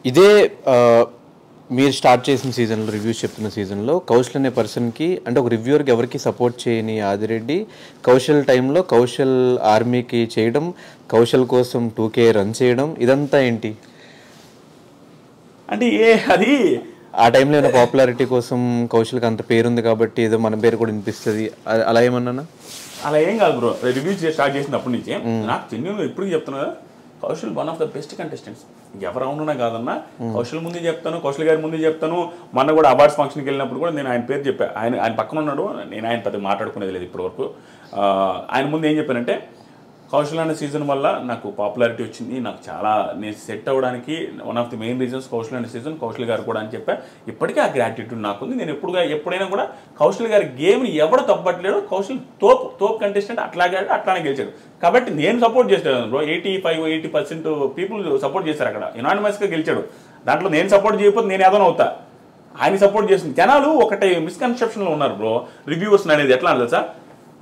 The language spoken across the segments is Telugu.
ఇదే మీరు స్టార్ట్ చేసిన సీజన్లో రివ్యూస్ చెప్తున్న సీజన్లో కౌశల్ అనే పర్సన్కి అంటే ఒక రివ్యూవర్కి ఎవరికి సపోర్ట్ చేయని ఆదిరెడ్డి కౌశల్ టైంలో కౌశల్ ఆర్మీకి చేయడం, కౌశల్ కోసం 2K రన్ చేయడం, ఇదంతా ఏంటి అంటే అది ఆ టైంలో ఏమైనా పాపులారిటీ కోసం కౌశల్కి అంత పేరుంది కాబట్టి ఏదో మన పేరు కూడా వినిపిస్తుంది అలా ఏమన్నా? అలా ఏం కాదు బ్రో. రివ్యూ స్టార్ట్ చేసినప్పటి నుంచి నాకు జెన్యూన్గా ఇప్పుడు చెప్తున్నా, Kaushal one of the best contestants. ఎవరు అవునున్నా కాదన్నా కౌశల్ ముందే చెప్తాను, కౌశల్ గారి ముందే చెప్తాను. మొన్న కూడా అవార్డ్స్ ఫంక్షన్కి వెళ్ళినప్పుడు కూడా నేను ఆయన పేరు చెప్పాను. ఆయన పక్కన ఉన్నాడు, నేను ఆయన పెద్ద మాట్లాడుకునేది లేదు ఇప్పటివరకు. ఆయన ముందు ఏం చెప్పానంటే, కౌశల్ అనే సీజన్ వల్ల నాకు పాపులారిటీ వచ్చింది, నాకు చాలా నేను సెట్ అవ్వడానికి one of the main reasons Kaushal అనే సీజన్, కౌశల్ గారు కూడా అని చెప్పా. ఇప్పటికీ ఆ గ్రాటిట్యూడ్ నాకుంది. నేను ఎప్పుడైనా కూడా కౌశల్ గారి గేమ్ని ఎవడు తప్పట్లేడు. కౌశల్ తోప్ కంటెస్టెంట్, అట్లానే గెలిచాడు. కాబట్టి నేను సపోర్ట్ చేస్తాను బ్రో. 85-80% పీపుల్ సపోర్ట్ చేశారు అక్కడ, యునానిమస్గా గెలిచాడు. దాంట్లో నేను సపోర్ట్ చేయకపోతే నేను ఏదైనా అవుతా. ఆయన సపోర్ట్ చేస్తుంది. జనాలు ఒకటి మిస్కన్సెప్షన్లో ఉన్నారు బ్రో. రివ్యూవర్స్ అనేది ఎట్లా తెలుసా,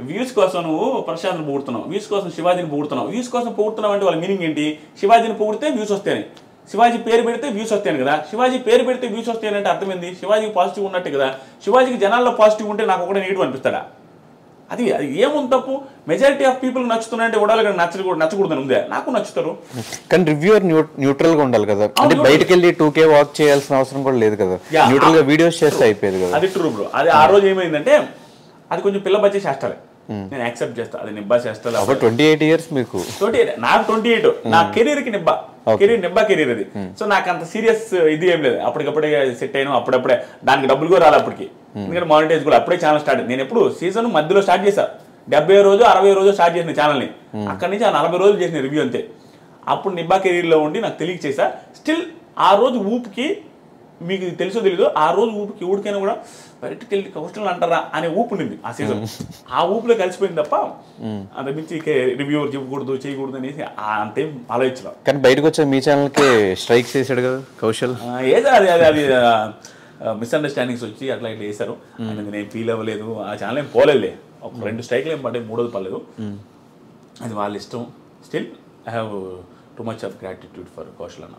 వ్యూస్ కోసం నువ్వు ప్రశాంత్ని పొగుడుతున్నావు, వ్యూస్ కోసం శివాజీని పొగుడుతున్నావు. వ్యూస్ కోసం పొగుడుతున్నావు అంటే వాళ్ళ మీనింగ్ ఏంటి? శివాజీని పొగిడితే వ్యూస్ వస్తాయని, శివాజీ పేరు పెడితే వ్యూస్ వస్తాయని కదా. శివాజీ పేరు పెడితే వ్యూస్ వస్తాయనంటే అర్థమైంది శివాజీకి పాజిటివ్ ఉన్నట్టే కదా. శివాజీకి జనాల్లో పాజిటివ్ ఉంటే నాకు ఒకటే నెగిటివ్ అనిపిస్తాడా? అది ఏముంది తప్పు? మెజారిటీ ఆఫ్ పీపుల్ నచ్చుతున్నాయంటే ఉడాలి నచ్చకూడదని ఉందే. నాకు నచ్చుతారు, కానీ రివ్యూవర్ న్యూట్రల్ గా ఉండాలి కదా. అంటే బయటకు వెళ్ళి 2K వాక్ చేయాల్సిన అవసరం కూడా లేదు కదా, న్యూట్రల్ గా వీడియోస్ చేస్తే అయిపోయేది కదా. అది ట్రూ బ్రో. అది ఆ రోజు ఏమైందంటే అది కొంచెం పిల్ల బచ్చే చేస్తాలే, నేను యాక్సెప్ట్ చేస్తా. అది నిబ్బా చేస్తా. 28 years మీకు? 28 నాకు 28. నా కెరీర్ కి నిబ్బా కెరీర్ అది. సో నాకు అంత సీరియస్ ఇది ఏం లేదు. అప్పటికప్పుడే సెట్ అయినా, అప్పుడప్పుడే దానికి డబ్బులు కూడా రాలి అప్పటికి. ఎందుకంటే మానిటైజ్ కూడా అప్పుడే ఛానల్ స్టార్ట్. నేను ఎప్పుడు సీజన్ మధ్యలో స్టార్ట్ చేశా, 70 రోజు 60 రోజు స్టార్ట్ చేసిన ఛానల్ని. అక్కడి నుంచి 40 రోజులు చేసిన రివ్యూ అంతే. అప్పుడు నిబ్బా కెరీర్లో ఉండి నాకు తెలియక చేశా. స్టిల్ ఆ రోజు ఊపుకి, మీకు తెలుసో తెలీదు, ఆ రోజు ఊపికి ఊడికైనా కూడా బయటకు వెళ్ళి కౌశల్ అంటారా అనే ఊపు ఉండింది ఆ సీజన్. ఆ ఊపులో కలిసిపోయింది తప్ప అంత మించి రివ్యూవర్ చెప్పకూడదు చేయకూడదు అనేసి అంతేం ఆలోచించడం. కానీ బయటకు వచ్చే మీ ఛానల్కి స్ట్రైక్స్ వేసాడు కదా కౌశల్. ఏదో అది మిస్అండర్స్టాండింగ్స్ వచ్చి అట్లా ఇట్లా వేశారు. నేను ఫీల్ అవ్వలేదు. ఆ ఛానల్ ఏం పోలేదులే. ఒక 2 స్ట్రైక్లు ఏం పడ్డాయి, 3ది పర్లేదు. అది వాళ్ళ ఇష్టం. Still I have too much of gratitude for Kaushal అన్న.